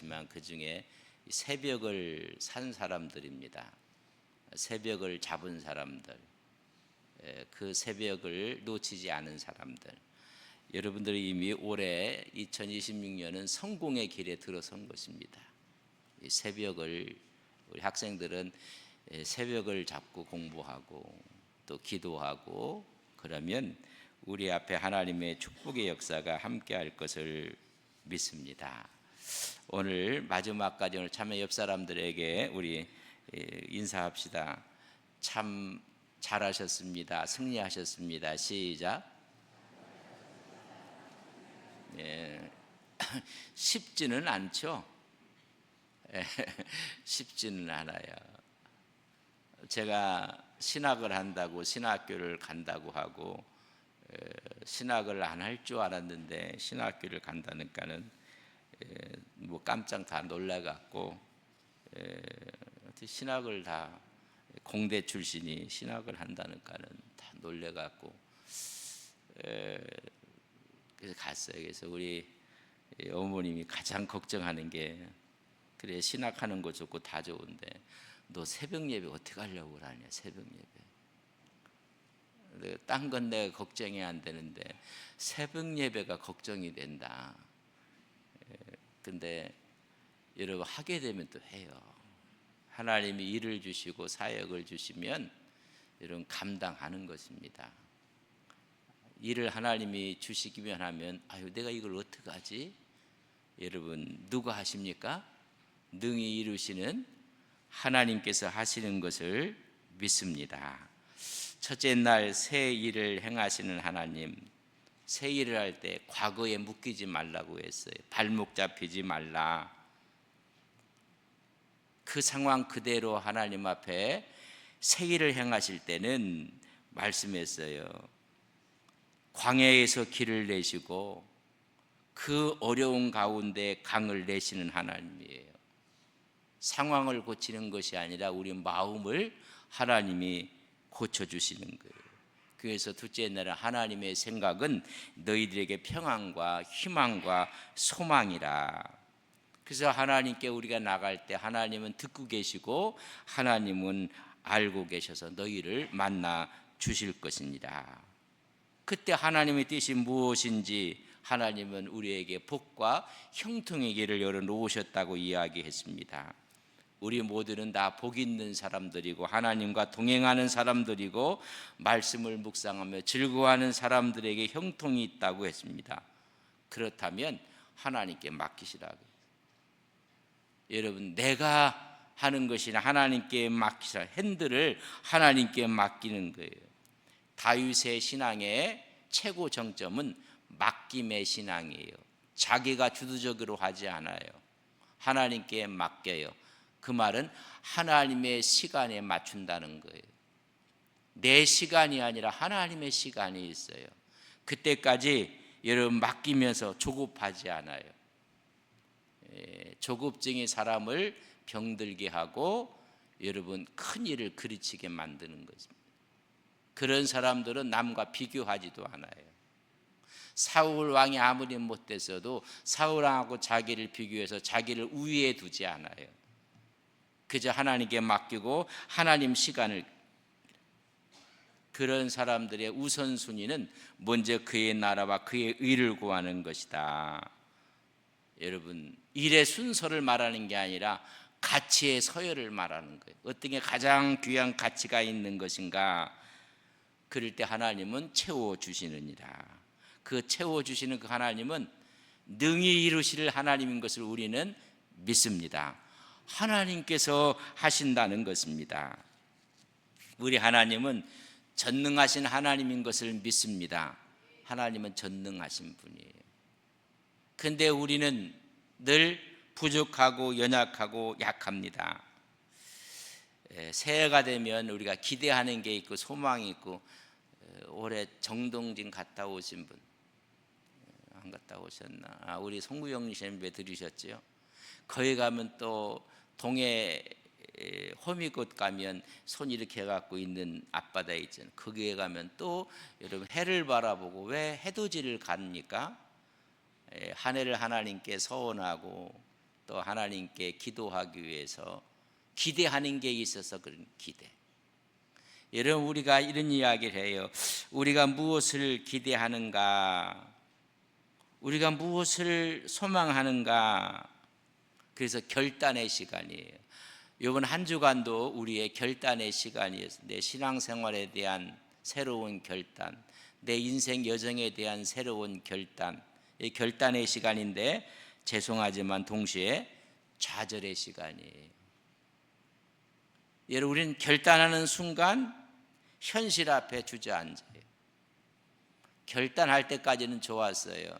있지만 그 중에 새벽을 산 사람들입니다. 새벽을 잡은 사람들, 그 새벽을 놓치지 않은 사람들. 여러분들이 이미 올해 2026년은 성공의 길에 들어선 것입니다. 이 새벽을, 우리 학생들은 새벽을 잡고 공부하고 또 기도하고 그러면 우리 앞에 하나님의 축복의 역사가 함께할 것을 믿습니다. 오늘 마지막까지 오늘 참여 옆 사람들에게 우리 인사합시다. 참 잘하셨습니다. 승리하셨습니다. 시작. 쉽지는 않죠. 쉽지는 않아요. 제가 신학을 한다고 신학교를 간다고 하고 신학을 안 할 줄 알았는데 신학교를 간다니까는 뭐 깜짝 다 놀라갖고 신학을 다 공대 출신이 신학을 한다니까는 다 놀래갖고 그래서 갔어요. 그래서 우리 어머님이 가장 걱정하는 게 그래 신학하는 거 좋고 다 좋은데 너 새벽 예배 어떻게 하려고 그러냐 새벽 예배. 딴 건 내가 걱정이 안 되는데 새벽 예배가 걱정이 된다. 근데 여러분 하게 되면 또 해요. 하나님이 일을 주시고 사역을 주시면 여러분 감당하는 것입니다. 일을 하나님이 주시기만 하면 아유 내가 이걸 어떻게 하지? 여러분 누가 하십니까? 능히 이루시는 하나님께서 하시는 것을 믿습니다. 첫째 날 새 일을 행하시는 하나님, 새 일을 할 때 과거에 묶이지 말라고 했어요. 발목 잡히지 말라. 그 상황 그대로 하나님 앞에 새 일을 행하실 때는 말씀했어요. 광야에서 길을 내시고 그 어려운 가운데 강을 내시는 하나님이에요. 상황을 고치는 것이 아니라 우리 마음을 하나님이 고쳐주시는 거예요. 그래서 둘째 날에 하나님의 생각은 너희들에게 평안과 희망과 소망이라. 그래서 하나님께 우리가 나갈 때 하나님은 듣고 계시고 하나님은 알고 계셔서 너희를 만나 주실 것입니다. 그때 하나님의 뜻이 무엇인지 하나님은 우리에게 복과 형통의 길을 열어놓으셨다고 이야기했습니다. 우리 모두는 다 복 있는 사람들이고 하나님과 동행하는 사람들이고 말씀을 묵상하며 즐거워하는 사람들에게 형통이 있다고 했습니다. 그렇다면 하나님께 맡기시라고. 여러분 내가 하는 것이 하나님께 맡기시라. 핸들을 하나님께 맡기는 거예요. 다윗의 신앙의 최고 정점은 맡김의 신앙이에요. 자기가 주도적으로 하지 않아요. 하나님께 맡겨요. 그 말은 하나님의 시간에 맞춘다는 거예요. 내 시간이 아니라 하나님의 시간이 있어요. 그때까지 여러분 맡기면서 조급하지 않아요. 조급증이 사람을 병들게 하고 여러분 큰 일을 그르치게 만드는 것입니다. 그런 사람들은 남과 비교하지도 않아요. 사울 왕이 아무리 못됐어도 사울 왕하고 자기를 비교해서 자기를 우위에 두지 않아요. 그저 하나님께 맡기고 하나님 시간을. 그런 사람들의 우선순위는 먼저 그의 나라와 그의 의를 구하는 것이다. 여러분 일의 순서를 말하는 게 아니라 가치의 서열을 말하는 거예요. 어떤 게 가장 귀한 가치가 있는 것인가. 그럴 때 하나님은 채워주시느니라. 그 채워주시는 그 하나님은 능히 이루실 하나님인 것을 우리는 믿습니다. 하나님께서 하신다는 것입니다. 우리 하나님은 전능하신 하나님인 것을 믿습니다. 하나님은 전능하신 분이에요. 그런데 우리는 늘 부족하고 연약하고 약합니다. 새해가 되면 우리가 기대하는 게 있고 소망이 있고 올해 정동진 갔다 오신 분 안 갔다 오셨나? 우리 송구영 선배 들으셨죠? 거기 가면 또 동해 호미곶 가면 손 이렇게 해갖고 있는 앞바다 있잖아요. 거기에 가면 또 여러분 해를 바라보고 왜 해돋이를 갑니까? 한 해를 하나님께 서원하고 또 하나님께 기도하기 위해서 기대하는 게 있어서 그런 기대. 여러분, 우리가 이런 이야기를 해요. 우리가 무엇을 기대하는가? 우리가 무엇을 소망하는가? 그래서 결단의 시간이에요. 이번 한 주간도 우리의 결단의 시간이었어요. 내 신앙생활에 대한 새로운 결단, 내 인생 여정에 대한 새로운 결단, 이 결단의 시간인데 죄송하지만 동시에 좌절의 시간이에요. 여러분, 우리는 결단하는 순간 현실 앞에 주저앉아요. 결단할 때까지는 좋았어요.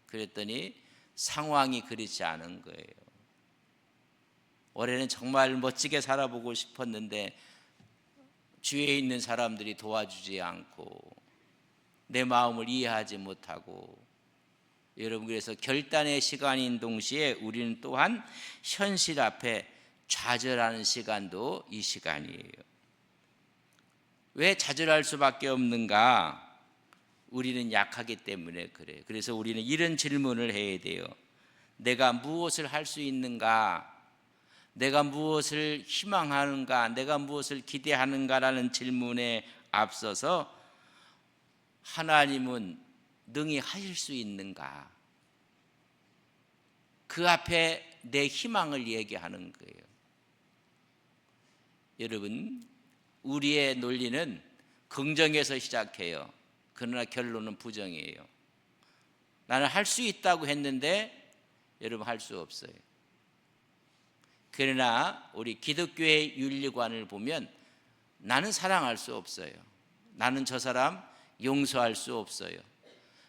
그랬더니 상황이 그렇지 않은 거예요. 올해는 정말 멋지게 살아보고 싶었는데 주위에 있는 사람들이 도와주지 않고 내 마음을 이해하지 못하고, 여러분, 그래서 결단의 시간인 동시에 우리는 또한 현실 앞에 좌절하는 시간도 이 시간이에요. 왜 좌절할 수밖에 없는가? 우리는 약하기 때문에 그래요. 그래서 우리는 이런 질문을 해야 돼요. 내가 무엇을 할 수 있는가? 내가 무엇을 희망하는가? 내가 무엇을 기대하는가라는 질문에 앞서서 하나님은 능히 하실 수 있는가? 그 앞에 내 희망을 얘기하는 거예요. 여러분, 우리의 논리는 긍정에서 시작해요. 그러나 결론은 부정이에요. 나는 할 수 있다고 했는데 여러분, 할 수 없어요. 그러나 우리 기독교의 윤리관을 보면 나는 사랑할 수 없어요. 나는 저 사람 용서할 수 없어요.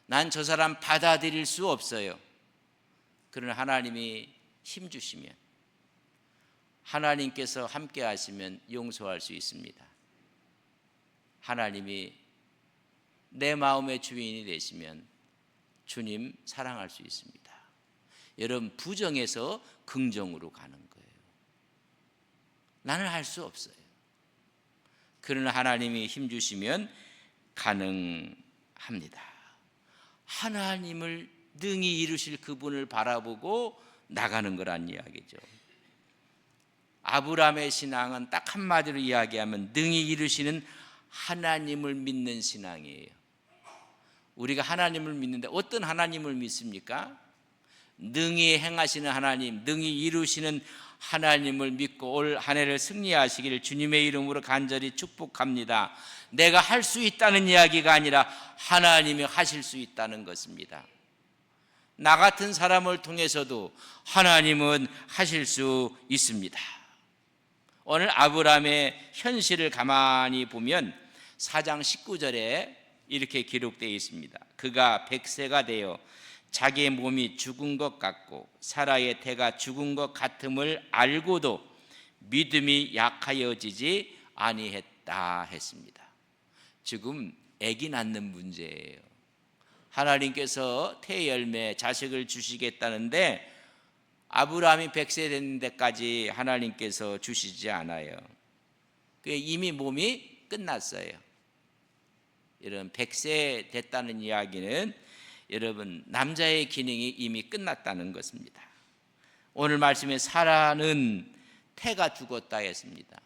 난 저 사람 받아들일 수 없어요. 그러나 하나님이 힘 주시면, 하나님께서 함께 하시면 용서할 수 있습니다. 하나님이 내 마음의 주인이 되시면 주님 사랑할 수 있습니다. 여러분, 부정에서 긍정으로 가는 거예요. 나는 할 수 없어요. 그러나 하나님이 힘 주시면 가능합니다. 하나님을 능히 이루실 그분을 바라보고 나가는 거란 이야기죠. 아브라함의 신앙은 딱 한마디로 이야기하면 능히 이루시는 하나님을 믿는 신앙이에요. 우리가 하나님을 믿는데 어떤 하나님을 믿습니까? 능히 행하시는 하나님, 능히 이루시는 하나님을 믿고 올 한 해를 승리하시기를 주님의 이름으로 간절히 축복합니다. 내가 할 수 있다는 이야기가 아니라 하나님이 하실 수 있다는 것입니다. 나 같은 사람을 통해서도 하나님은 하실 수 있습니다. 오늘 아브라함의 현실을 가만히 보면 4장 19절에 이렇게 기록되어 있습니다. 그가 100세가 되어 자기의 몸이 죽은 것 같고 사라의 태가 죽은 것 같음을 알고도 믿음이 약하여지지 아니했다 했습니다. 지금 아기 낳는 문제예요. 하나님께서 태열매 자식을 주시겠다는데 아브라함이 100세 되는 데까지 하나님께서 주시지 않아요. 이미 몸이 끝났어요. 여러분, 100세 됐다는 이야기는 여러분, 남자의 기능이 이미 끝났다는 것입니다. 오늘 말씀에 사라는 태가 죽었다 했습니다.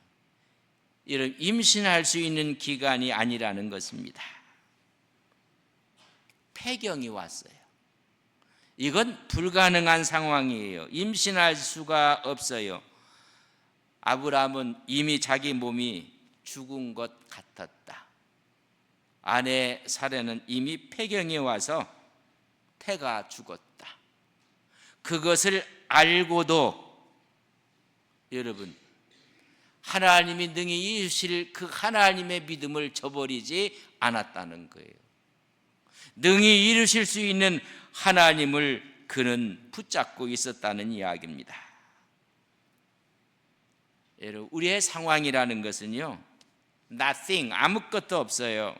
이런 임신할 수 있는 기간이 아니라는 것입니다. 폐경이 왔어요. 이건 불가능한 상황이에요. 임신할 수가 없어요. 아브라함은 이미 자기 몸이 죽은 것 같았다. 아내 사라는 이미 폐경이 와서 태가 죽었다. 그것을 알고도 여러분, 하나님이 능히 이루실 그 하나님의 믿음을 저버리지 않았다는 거예요. 능히 이루실 수 있는 하나님을 그는 붙잡고 있었다는 이야기입니다. 여러분, 우리의 상황이라는 것은요, nothing, 아무것도 없어요.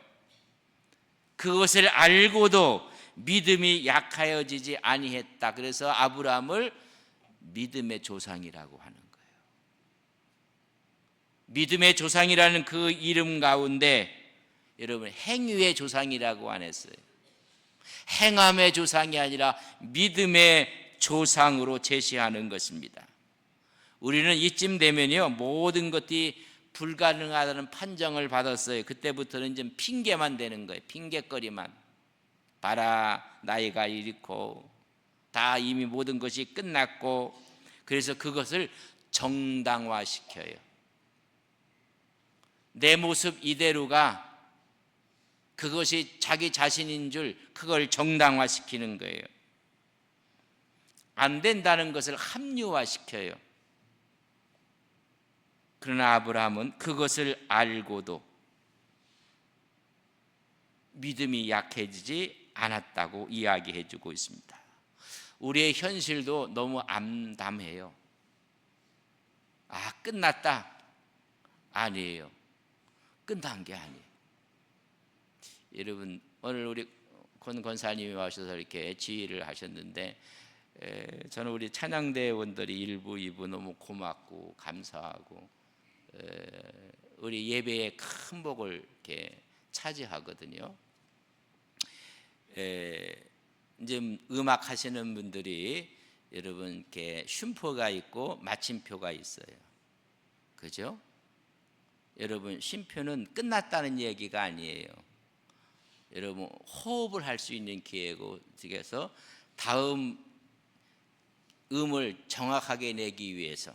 그것을 알고도 믿음이 약하여지지 아니했다. 그래서 아브라함을 믿음의 조상이라고 하는 거예요. 믿음의 조상이라는 그 이름 가운데 여러분, 행위의 조상이라고 안 했어요. 행함의 조상이 아니라 믿음의 조상으로 제시하는 것입니다. 우리는 이쯤 되면요, 모든 것이 불가능하다는 판정을 받았어요. 그때부터는 좀 핑계만 되는 거예요. 핑계거리만. 봐라, 나이가 이렇고 다 이미 모든 것이 끝났고, 그래서 그것을 정당화시켜요. 내 모습 이대로가 그것이 자기 자신인 줄 그걸 정당화시키는 거예요. 안 된다는 것을 합리화시켜요. 그러나 아브라함은 그것을 알고도 믿음이 약해지지 않았다고 이야기해 주고 있습니다. 우리의 현실도 너무 암담해요. 아, 끝났다. 아니에요. 끝난 게 아니에요. 여러분, 오늘 우리 권 권사님이 와셔서 이렇게 지휘를 하셨는데, 저는 우리 찬양대원들이 1부, 2부 너무 고맙고 감사하고, 우리 예배의 큰 복을 이렇게 차지하거든요. 이제 음악 하시는 분들이 여러분 이렇게 쉼표가 있고 마침표가 있어요. 그죠? 여러분, 쉼표는 끝났다는 얘기가 아니에요. 여러분, 호흡을 할 수 있는 기회고, 그래서 다음 음을 정확하게 내기 위해서,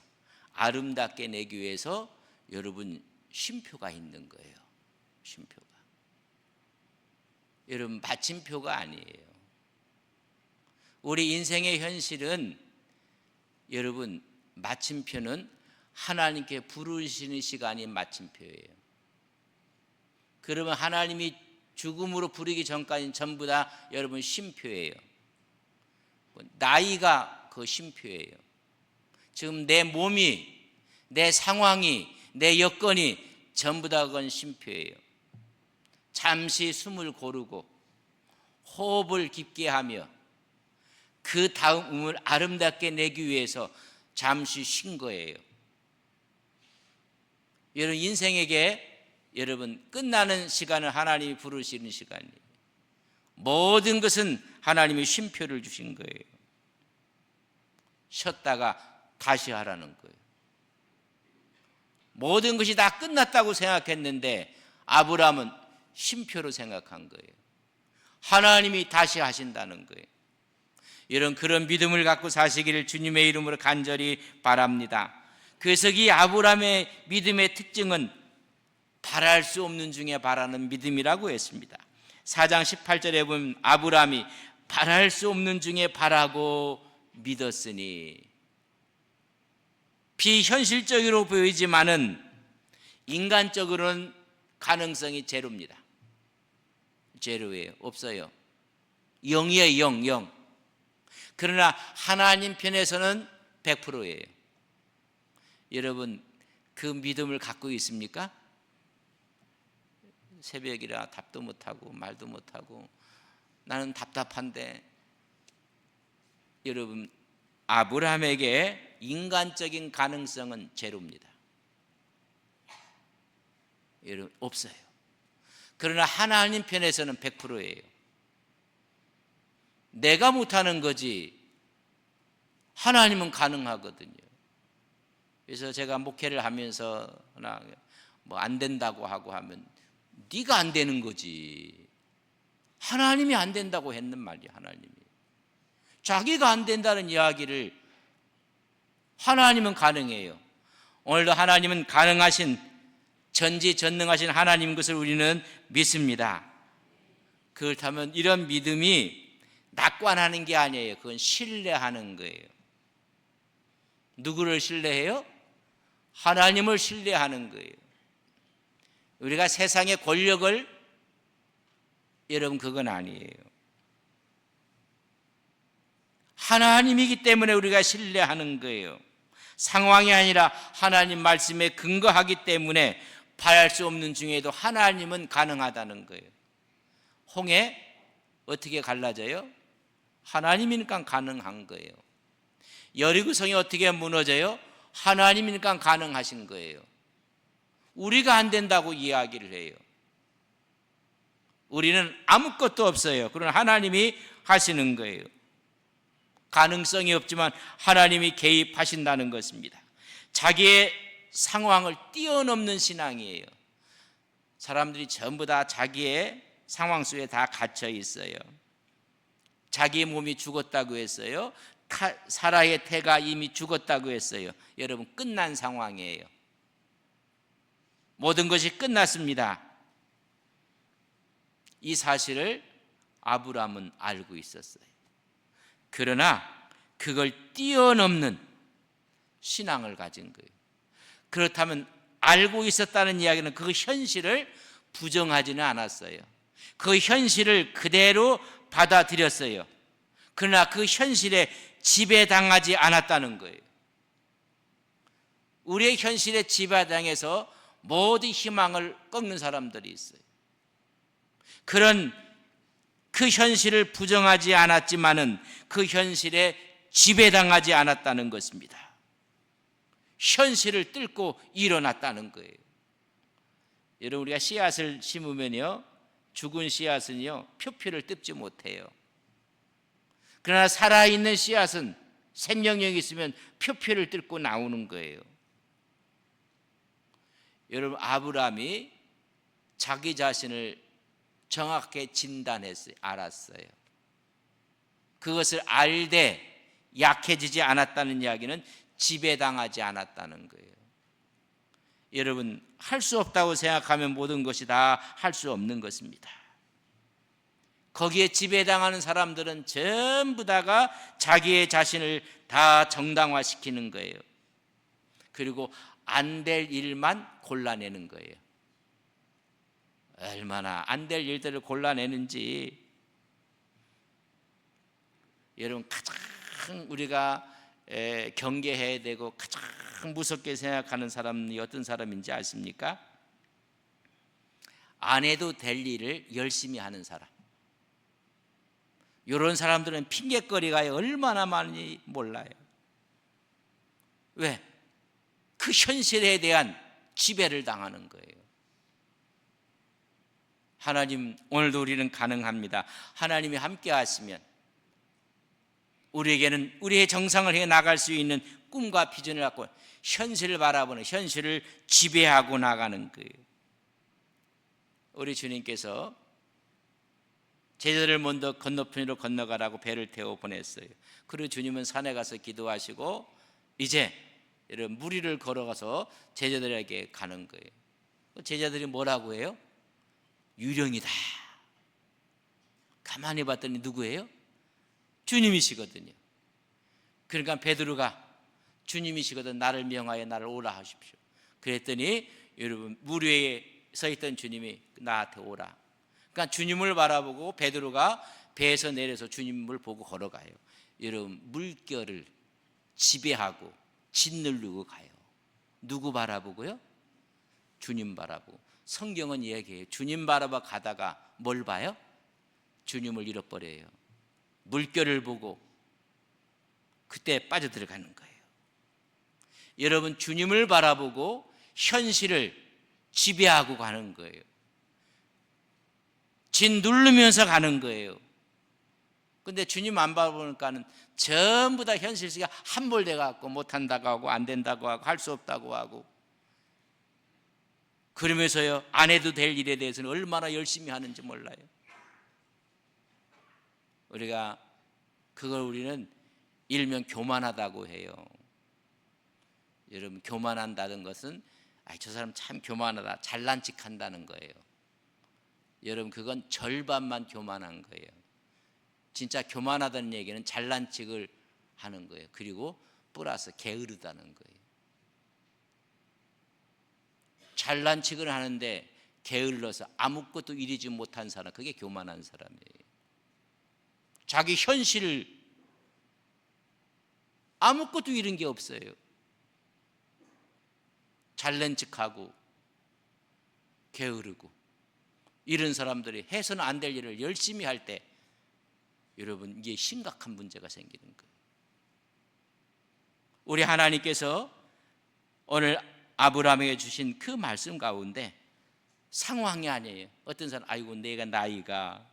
아름답게 내기 위해서 여러분 쉼표가 있는 거예요. 쉼표가. 여러분, 마침표가 아니에요. 우리 인생의 현실은, 여러분, 마침표는 하나님께 부르시는 시간이 마침표예요. 그러면 하나님이 죽음으로 부르기 전까지는 전부 다 여러분 쉼표예요. 나이가 그 쉼표예요. 지금 내 몸이, 내 상황이, 내 여건이 전부 다 그건 쉼표예요. 잠시 숨을 고르고 호흡을 깊게 하며 그 다음 음을 아름답게 내기 위해서 잠시 쉰 거예요. 여러분, 인생에게 여러분 끝나는 시간은 하나님이 부르시는 시간이에요. 모든 것은 하나님이 쉼표를 주신 거예요. 쉬었다가 다시 하라는 거예요. 모든 것이 다 끝났다고 생각했는데 아브라함은 쉼표로 생각한 거예요. 하나님이 다시 하신다는 거예요. 이런 그런 믿음을 갖고 사시기를 주님의 이름으로 간절히 바랍니다. 그래서 이 아브라함의 믿음의 특징은 바랄 수 없는 중에 바라는 믿음이라고 했습니다. 4장 18절에 보면 아브라함이 바랄 수 없는 중에 바라고 믿었으니, 비현실적으로 보이지만은 인간적으로는 가능성이 제로입니다. 제로예요. 없어요. 0이에요. 0. 그러나 하나님 편에서는 100%예요. 여러분, 그 믿음을 갖고 있습니까? 새벽이라 답도 못하고 말도 못하고 나는 답답한데, 여러분, 아브라함에게 인간적인 가능성은 제로입니다. 여러분, 없어요. 그러나 하나님 편에서는 100%예요. 내가 못하는 거지 하나님은 가능하거든요. 그래서 제가 목회를 하면서 뭐 안 된다고 하고 하면, 네가 안 되는 거지, 하나님이 안 된다고 했는 말이야. 하나님이 자기가 안 된다는 이야기를, 하나님은 가능해요. 오늘도 하나님은 가능하신, 전지전능하신 하나님인 것을 우리는 믿습니다. 그렇다면 이런 믿음이 낙관하는 게 아니에요. 그건 신뢰하는 거예요. 누구를 신뢰해요? 하나님을 신뢰하는 거예요. 우리가 세상의 권력을, 여러분, 그건 아니에요. 하나님이기 때문에 우리가 신뢰하는 거예요. 상황이 아니라 하나님 말씀에 근거하기 때문에 바랄 수 없는 중에도 하나님은 가능하다는 거예요. 홍해 어떻게 갈라져요? 하나님이니까 가능한 거예요. 여리고성이 어떻게 무너져요? 하나님이니까 가능하신 거예요. 우리가 안 된다고 이야기를 해요. 우리는 아무것도 없어요. 그러나 하나님이 하시는 거예요. 가능성이 없지만 하나님이 개입하신다는 것입니다. 자기의 상황을 뛰어넘는 신앙이에요. 사람들이 전부 다 자기의 상황 속에 다 갇혀 있어요. 자기의 몸이 죽었다고 했어요. 사라의 태가 이미 죽었다고 했어요. 여러분, 끝난 상황이에요. 모든 것이 끝났습니다. 이 사실을 아브라함은 알고 있었어요. 그러나 그걸 뛰어넘는 신앙을 가진 거예요. 그렇다면 알고 있었다는 이야기는 그 현실을 부정하지는 않았어요. 그 현실을 그대로 받아들였어요. 그러나 그 현실에 지배당하지 않았다는 거예요. 우리의 현실에 지배당해서 모든 희망을 꺾는 사람들이 있어요. 그런 그 현실을 부정하지 않았지만은 그 현실에 지배당하지 않았다는 것입니다. 현실을 뚫고 일어났다는 거예요. 여러분, 우리가 씨앗을 심으면요, 죽은 씨앗은요 표피를 뜯지 못해요. 그러나 살아있는 씨앗은 생명력이 있으면 표피를 뜯고 나오는 거예요. 여러분, 아브라함이 자기 자신을 정확하게 진단했어요. 알았어요. 그것을 알되 약해지지 않았다는 이야기는 지배당하지 않았다는 거예요. 여러분, 할 수 없다고 생각하면 모든 것이 다 할 수 없는 것입니다. 거기에 지배당하는 사람들은 전부 다가 자기의 자신을 다 정당화시키는 거예요. 그리고 안 될 일만 골라내는 거예요. 얼마나 안 될 일들을 골라내는지. 여러분, 가장 우리가 경계해야 되고 가장 무섭게 생각하는 사람이 어떤 사람인지 아십니까? 안 해도 될 일을 열심히 하는 사람. 이런 사람들은 핑계거리가 얼마나 많이 몰라요. 왜? 그 현실에 대한 지배를 당하는 거예요. 하나님, 오늘도 우리는 가능합니다. 하나님이 함께 하시면 우리에게는 우리의 정상을 해 나갈 수 있는 꿈과 비전을 갖고 현실을 바라보는, 현실을 지배하고 나가는 거예요. 우리 주님께서 제자들을 먼저 건너편으로 건너가라고 배를 태워 보냈어요. 그리고 주님은 산에 가서 기도하시고 이제 이런 무리를 걸어가서 제자들에게 가는 거예요. 제자들이 뭐라고 해요? 유령이다. 가만히 봤더니 누구예요? 주님이시거든요. 그러니까 베드로가 주님이시거든 나를 명하여 나를 오라 하십시오. 그랬더니 여러분, 물 위에 서 있던 주님이 나한테 오라. 그러니까 주님을 바라보고 베드로가 배에서 내려서 주님을 보고 걸어가요. 여러분, 물결을 지배하고 짓누르고 가요. 누구 바라보고요? 주님 바라보고. 성경은 이야기해요. 주님 바라봐 가다가 뭘 봐요? 주님을 잃어버려요. 물결을 보고 그때 빠져들어가는 거예요. 여러분, 주님을 바라보고 현실을 지배하고 가는 거예요. 짓누르면서 가는 거예요. 근데 주님 안 바라보니까는 전부 다 현실 속에 함몰돼 갖고 못한다고 하고 안 된다고 하고 할 수 없다고 하고, 그러면서요 안 해도 될 일에 대해서는 얼마나 열심히 하는지 몰라요. 우리가 그걸 우리는 일명 교만하다고 해요. 여러분, 교만한다는 것은 저 사람 참 교만하다, 잘난 척 한다는 거예요. 여러분, 그건 절반만 교만한 거예요. 진짜 교만하다는 얘기는 잘난 척을 하는 거예요. 그리고 플러스 게으르다는 거예요. 잘난 척을 하는데 게을러서 아무것도 이루지 못한 사람, 그게 교만한 사람이에요. 자기 현실을 아무것도 이룬 게 없어요. 잘난 척하고 게으르고 이런 사람들이 해서는 안 될 일을 열심히 할 때 여러분, 이게 심각한 문제가 생기는 거예요. 우리 하나님께서 오늘 아브라함에게 주신 그 말씀 가운데 상황이 아니에요. 어떤 사람, 아이고 내가 나이가,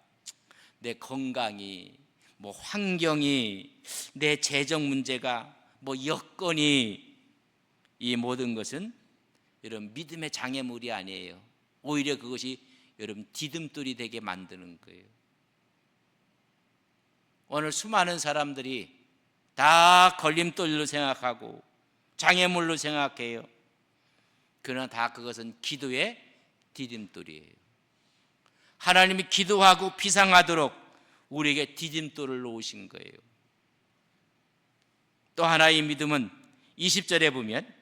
내 건강이, 뭐 환경이, 내 재정 문제가, 뭐 여건이, 이 모든 것은 여러분 믿음의 장애물이 아니에요. 오히려 그것이 여러분 디딤돌이 되게 만드는 거예요. 오늘 수많은 사람들이 다 걸림돌로 생각하고 장애물로 생각해요. 그러나 다 그것은 기도의 디딤돌이에요. 하나님이 기도하고 비상하도록 우리에게 디딤돌을 놓으신 거예요. 또 하나의 믿음은 20절에 보면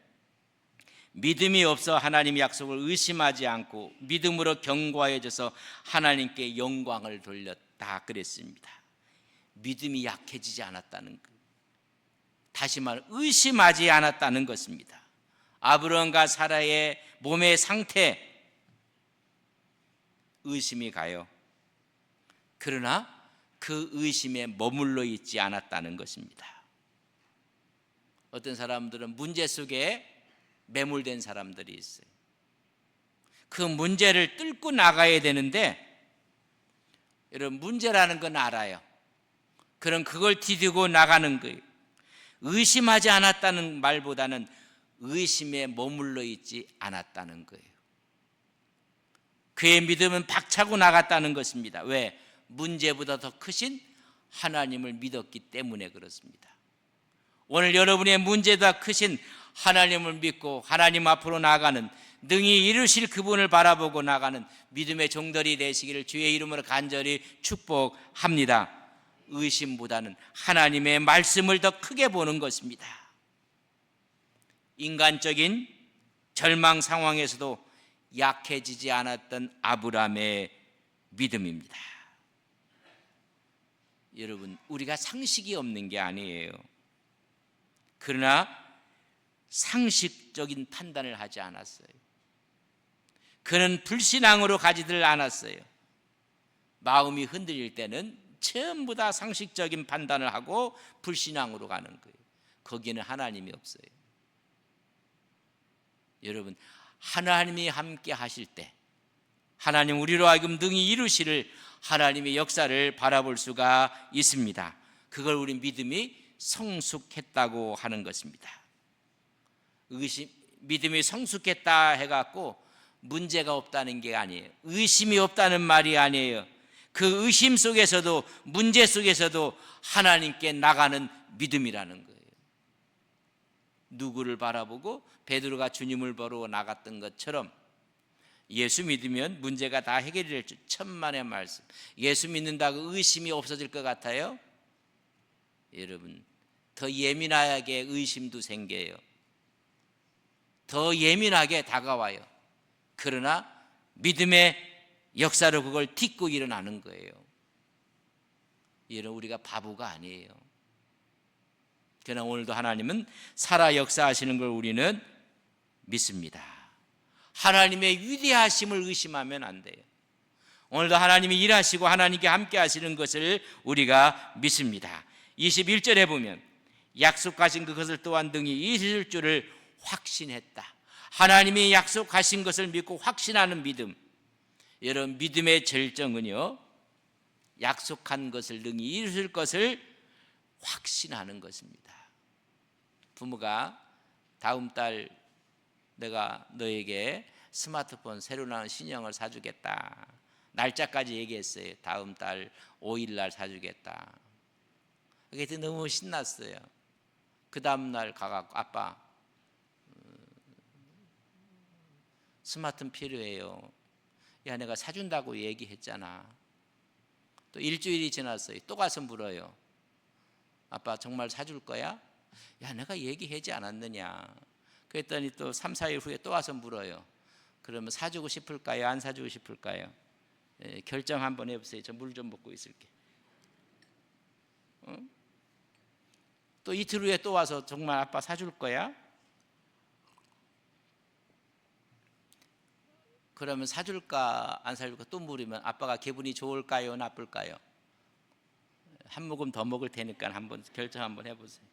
믿음이 없어 하나님의 약속을 의심하지 않고 믿음으로 견고해져서 하나님께 영광을 돌렸다 그랬습니다. 믿음이 약해지지 않았다는 것, 다시 말해 의심하지 않았다는 것입니다. 아브라함과 사라의 몸의 상태, 의심이 가요. 그러나 그 의심에 머물러 있지 않았다는 것입니다. 어떤 사람들은 문제 속에 매몰된 사람들이 있어요. 그 문제를 뚫고 나가야 되는데, 여러분 문제라는 건 알아요. 그럼 그걸 디디고 나가는 거예요. 의심하지 않았다는 말보다는 의심에 머물러 있지 않았다는 거예요. 그의 믿음은 박차고 나갔다는 것입니다. 왜? 문제보다 더 크신 하나님을 믿었기 때문에 그렇습니다. 오늘 여러분의 문제보다 크신 하나님을 믿고 하나님 앞으로 나아가는, 능히 이루실 그분을 바라보고 나가는 믿음의 종들이 되시기를 주의 이름으로 간절히 축복합니다. 의심보다는 하나님의 말씀을 더 크게 보는 것입니다. 인간적인 절망 상황에서도 약해지지 않았던 아브라함의 믿음입니다. 여러분, 우리가 상식이 없는 게 아니에요. 그러나 상식적인 판단을 하지 않았어요. 그는 불신앙으로 가지들 않았어요. 마음이 흔들릴 때는 전부 다 상식적인 판단을 하고 불신앙으로 가는 거예요. 거기에는 하나님이 없어요. 여러분, 하나님이 함께 하실 때, 하나님 우리로 하여금 능히 이루시를 하나님의 역사를 바라볼 수가 있습니다. 그걸 우리 믿음이 성숙했다고 하는 것입니다. 믿음이 성숙했다 해갖고 문제가 없다는 게 아니에요. 의심이 없다는 말이 아니에요. 그 의심 속에서도, 문제 속에서도 하나님께 나가는 믿음이라는 거예요. 누구를 바라보고 베드로가 주님을 보러 나갔던 것처럼 예수 믿으면 문제가 다 해결이 될 줄, 천만의 말씀. 예수 믿는다고 의심이 없어질 것 같아요? 여러분, 더 예민하게 의심도 생겨요. 더 예민하게 다가와요. 그러나 믿음의 역사로 그걸 딛고 일어나는 거예요. 이런 우리가 바보가 아니에요. 그러나 오늘도 하나님은 살아 역사하시는 걸 우리는 믿습니다. 하나님의 위대하심을 의심하면 안 돼요. 오늘도 하나님이 일하시고 하나님께 함께 하시는 것을 우리가 믿습니다. 21절에 보면 약속하신 그것을 또한 등이 이루실 줄을 확신했다. 하나님이 약속하신 것을 믿고 확신하는 믿음. 여러분, 믿음의 절정은요, 약속한 것을 능히 이루실 것을 확신하는 것입니다. 부모가 다음 달 내가 너에게 스마트폰 새로 나온 신형을 사주겠다. 날짜까지 얘기했어요. 다음 달 5일 날 사주겠다. 그게 너무 신났어요. 그 다음 날 가갖고 아빠 스마트폰 필요해요. 야, 내가 사준다고 얘기했잖아. 또 일주일이 지났어요. 또 가서 물어요. 아빠 정말 사줄 거야? 야, 내가 얘기하지 않았느냐. 그랬더니 또 3, 4일 후에 또 와서 물어요. 그러면 사주고 싶을까요? 안 사주고 싶을까요? 결정 한번 해보세요. 저 물 좀 먹고 있을게. 또 이틀 후에 또 와서 정말 아빠 사줄 거야? 그러면 사줄까 안 사줄까 또 물으면 아빠가 기분이 좋을까요? 나쁠까요? 한 모금 더 먹을 테니까 한번 결정 한번 해보세요.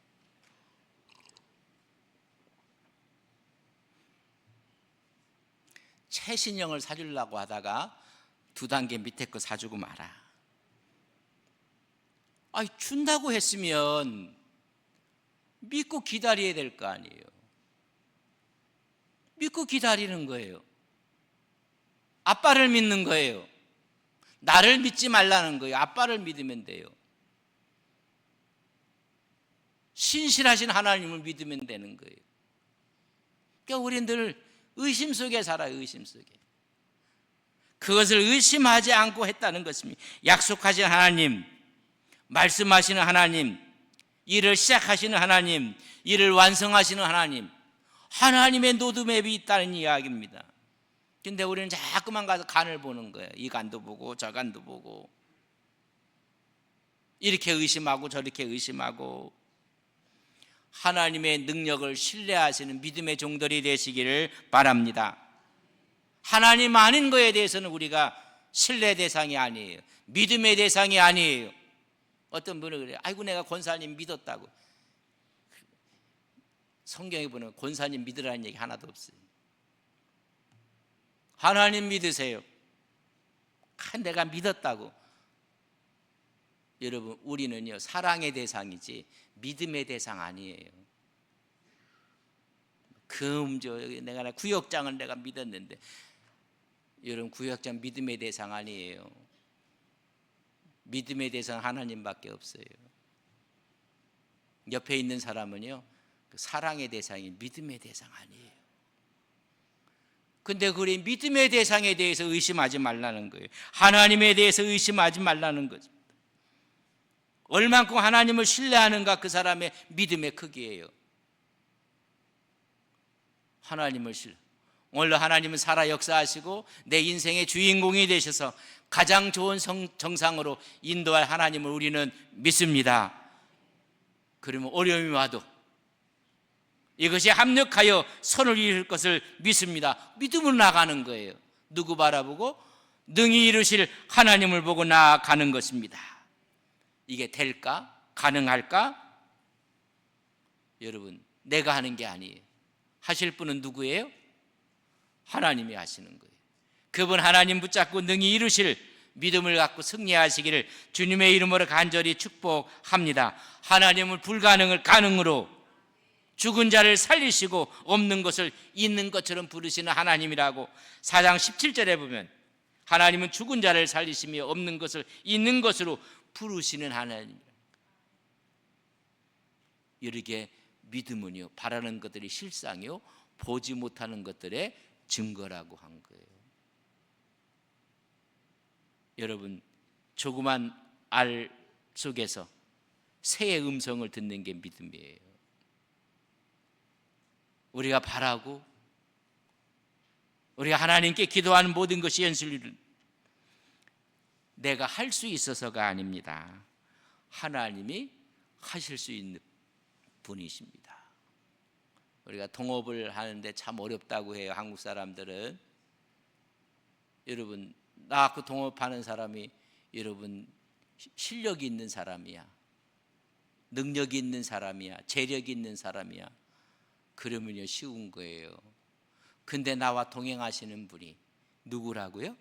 최신형을 사주려고 하다가 2단계 밑에 거 사주고 말아. 준다고 했으면 믿고 기다려야 될 거 아니에요. 믿고 기다리는 거예요. 아빠를 믿는 거예요. 나를 믿지 말라는 거예요. 아빠를 믿으면 돼요. 신실하신 하나님을 믿으면 되는 거예요. 그러니까 우리는 늘 의심 속에 살아요. 의심 속에. 그것을 의심하지 않고 했다는 것입니다. 약속하신 하나님, 말씀하시는 하나님, 일을 시작하시는 하나님, 일을 완성하시는 하나님, 하나님의 노드맵이 있다는 이야기입니다. 근데 우리는 자꾸만 가서 간을 보는 거예요. 이 간도 보고 저 간도 보고, 이렇게 의심하고 저렇게 의심하고. 하나님의 능력을 신뢰하시는 믿음의 종들이 되시기를 바랍니다. 하나님 아닌 거에 대해서는 우리가 신뢰 대상이 아니에요. 믿음의 대상이 아니에요. 어떤 분은 그래요. 아이고 내가 권사님 믿었다고. 성경에 보면 권사님 믿으라는 얘기 하나도 없어요. 하나님 믿으세요. 내가 믿었다고. 여러분, 우리는요 사랑의 대상이지 믿음의 대상 아니에요. 내가 구역장을 내가 믿었는데, 여러분 구역장 믿음의 대상 아니에요. 믿음의 대상 하나님밖에 없어요. 옆에 있는 사람은요 사랑의 대상이 믿음의 대상 아니에요. 근데 그래 믿음의 대상에 대해서 의심하지 말라는 거예요. 하나님에 대해서 의심하지 말라는 거죠. 얼만큼 하나님을 신뢰하는가, 그 사람의 믿음의 크기예요. 하나님을 오늘도 하나님은 살아 역사하시고 내 인생의 주인공이 되셔서 가장 좋은 정상으로 인도할 하나님을 우리는 믿습니다. 그러면 어려움이 와도 이것이 합력하여 선을 이룰 것을 믿습니다. 믿음으로 나가는 거예요. 누구 바라보고? 능히 이루실 하나님을 보고 나아가는 것입니다. 이게 될까? 가능할까? 여러분, 내가 하는 게 아니에요. 하실 분은 누구예요? 하나님이 하시는 거예요. 그분 하나님 붙잡고 능히 이루실 믿음을 갖고 승리하시기를 주님의 이름으로 간절히 축복합니다. 하나님은 불가능을 가능으로, 죽은 자를 살리시고 없는 것을 있는 것처럼 부르시는 하나님이라고 4장 17절에 보면, 하나님은 죽은 자를 살리시며 없는 것을 있는 것으로 부르시는 하나님이라고. 이렇게 믿음은요 바라는 것들이 실상이요 보지 못하는 것들의 증거라고 한 거예요. 여러분, 조그만 알 속에서 새의 음성을 듣는 게 믿음이에요. 우리가 바라고 우리가 하나님께 기도하는 모든 것이 현실은 내가 할 수 있어서가 아닙니다. 하나님이 하실 수 있는 분이십니다. 우리가 동업을 하는데 참 어렵다고 해요. 한국 사람들은. 여러분, 나하고 동업하는 사람이 여러분 실력이 있는 사람이야, 능력이 있는 사람이야, 재력이 있는 사람이야. 그러면요 쉬운 거예요. 근데 나와 동행하시는 분이 누구라고요?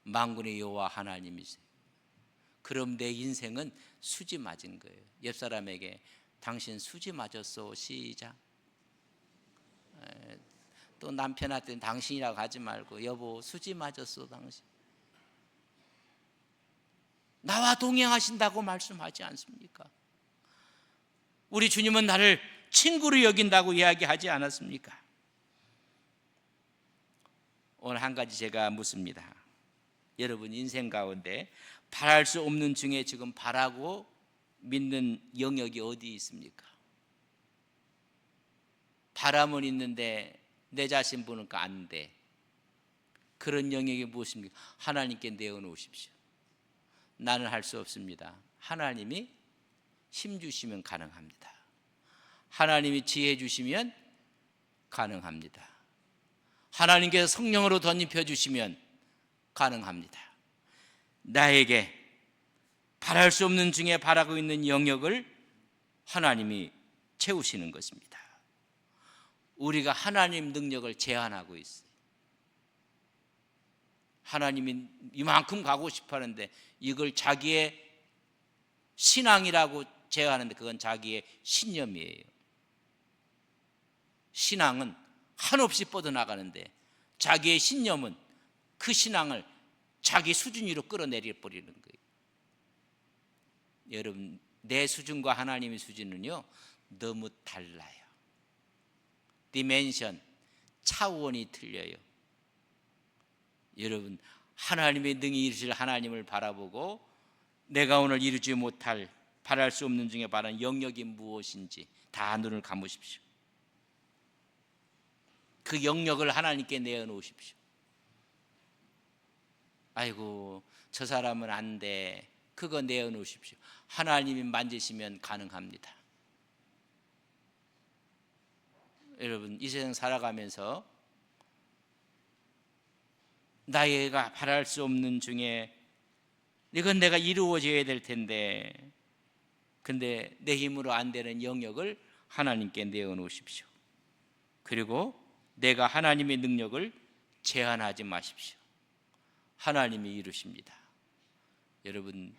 만군의 여호와 하나님이세요. 그럼 내 인생은 수지 맞은 거예요. 옆 사람에게 당신 수지 맞았어. 시작. 또 남편한테 당신이라고 하지 말고 여보 수지 맞았어 당신. 나와 동행하신다고 말씀하지 않습니까? 우리 주님은 나를 친구로 여긴다고 이야기하지 않았습니까? 오늘 한 가지 제가 묻습니다. 여러분 인생 가운데 바랄 수 없는 중에 지금 바라고 믿는 영역이 어디 있습니까? 바람은 있는데 내 자신 보니까 안 돼. 그런 영역이 무엇입니까? 하나님께 내어놓으십시오. 나는 할 수 없습니다. 하나님이 힘 주시면 가능합니다. 하나님이 지혜 주시면 가능합니다. 하나님께서 성령으로 덧입혀 주시면 가능합니다. 나에게 바랄 수 없는 중에 바라고 있는 영역을 하나님이 채우시는 것입니다. 우리가 하나님 능력을 제한하고 있어요. 하나님이 이만큼 가고 싶어 하는데 이걸 자기의 신앙이라고 제어하는데 그건 자기의 신념이에요. 신앙은 한없이 뻗어나가는데 자기의 신념은 그 신앙을 자기 수준으로 끌어내려 버리는 거예요. 여러분, 내 수준과 하나님의 수준은요 너무 달라요. 디멘션, 차원이 틀려요. 여러분, 하나님의 능히 이루실 하나님을 바라보고 내가 오늘 이루지 못할, 바랄 수 없는 중에 바라는 영역이 무엇인지 다 눈을 감으십시오. 그 영역을 하나님께 내어놓으십시오. 아이고, 저 사람은 안 돼. 그거 내어놓으십시오. 하나님이 만지시면 가능합니다. 여러분, 이 세상 살아가면서 나이가 바랄 수 없는 중에 이건 내가 이루어져야 될 텐데, 근데 내 힘으로 안 되는 영역을 하나님께 내어놓으십시오. 그리고 내가 하나님의 능력을 제한하지 마십시오. 하나님이 이루십니다. 여러분,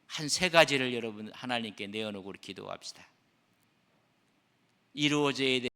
한 3가지를 여러분 하나님께 내어놓고 기도합시다. 이루어져야 될